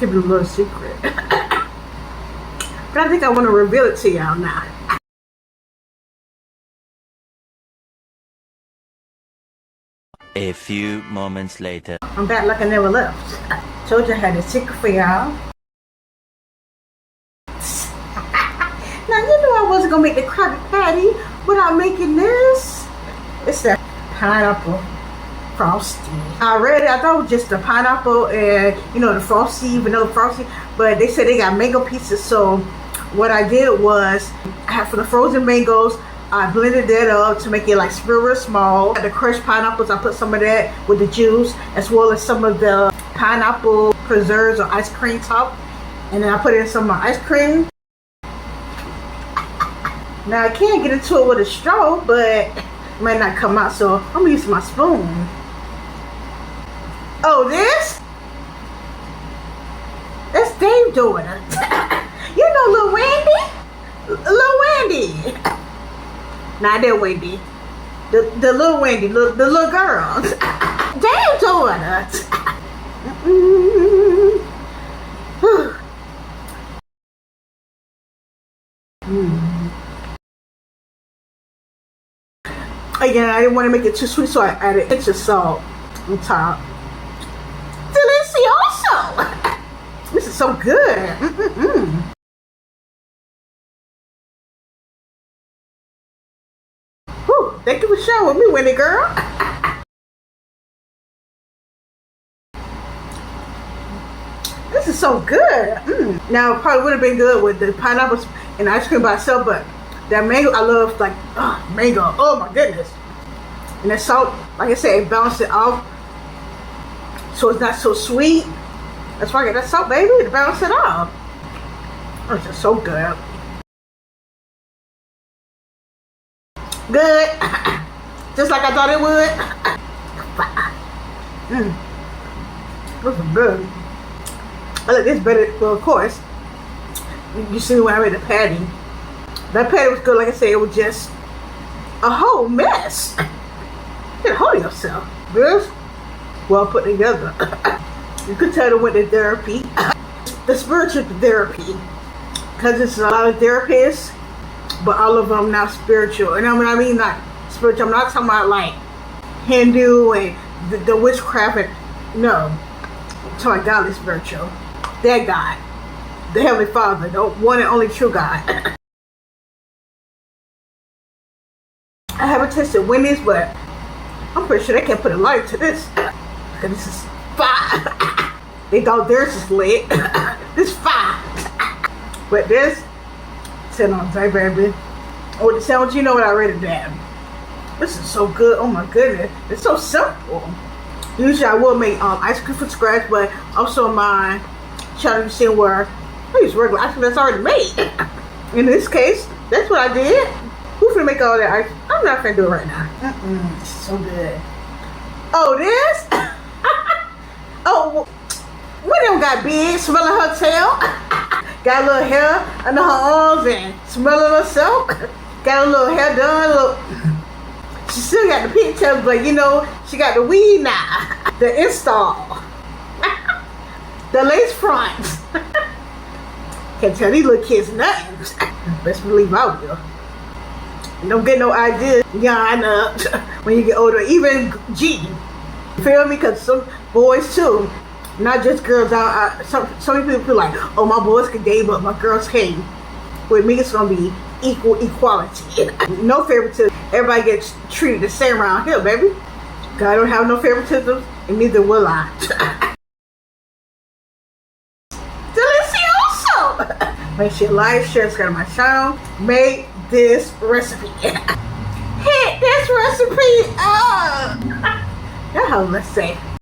keep it a little secret. But I think I want to reveal it to y'all now. A few moments later. I'm back like I never left. Told you I had a secret for y'all. Now you know I wasn't gonna make the Krabby Patty without making this. It's that pineapple Frosty. I read it, I thought it was just the pineapple and the Frosty, vanilla Frosty, but they said they got mango pieces. So what I did was, for the frozen mangoes, I blended that up to make it like real small. The crushed pineapples, I put some of that with the juice, as well as some of the pineapple preserves or ice cream top. And then I put in some of my ice cream. Now I can't get into it with a straw, but it might not come out, so I'm gonna use my spoon. Oh, this? That's Dave doing it. You know Lil Wendy? Lil Wendy. Not that Wendy. The little Wendy, the little girl. Dave doing it. Again, I didn't want to make it too sweet, so I added a pinch of salt on top. Delicioso! This is so good. Whew, thank you for sharing with me, Wendy girl. This is so good. Now, it probably would have been good with the pineapples and ice cream by itself, but that mango, I love, like, mango. Oh my goodness. And that salt, like I said, it balanced it off, so it's not so sweet. That's why I got that salt, baby, to balance it off. Oh, it's just so good. Good. Just like I thought it would. This is good. I like this better. Well, of course, you see when I made the patty. That patty was good. Like I said, it was just a whole mess. Get a hold of yourself. This, well put together. You could tell it went to therapy. The spiritual therapy. Because it's a lot of therapists, but all of them not spiritual. And I mean not spiritual. I'm not talking about like Hindu and the witchcraft. And, no. I'm talking about godly spiritual. That God. The Heavenly Father. The one and only true God. I haven't tasted Wendy's, but I'm pretty sure they can't put a light to this. Because this is fire. They thought theirs is lit. This is fire. But this, 10 on 10, baby. Oh, the sandwich, you know what I rated that. This is so good. Oh my goodness. It's so simple. Usually I will make ice cream from scratch, but also my channel, you see where I use regular ice cream that's already made. In this case, that's what I did. Who's gonna make all that ice? I'm not gonna do it right now. It's so good. Oh, this? Oh, we don't got big, smelling her tail. Got a little hair under her arms and smelling herself. Got a little hair done. She still got the pigtails, but she got the weave now. The install. The lace fronts. Can't tell these little kids nothing. Best believe I will. Don't get no idea, when you get older. Even G. You feel me? Because some boys too, not just girls. Some people feel like, oh, my boys can date, but my girls can't. With me, it's gonna be equality. No favoritism. Everybody gets treated the same around here, baby. God don't have no favoritism, and neither will I. Delicioso! Make sure you like, share, subscribe to my channel. Make this recipe. Hit this recipe up. That's how let's say.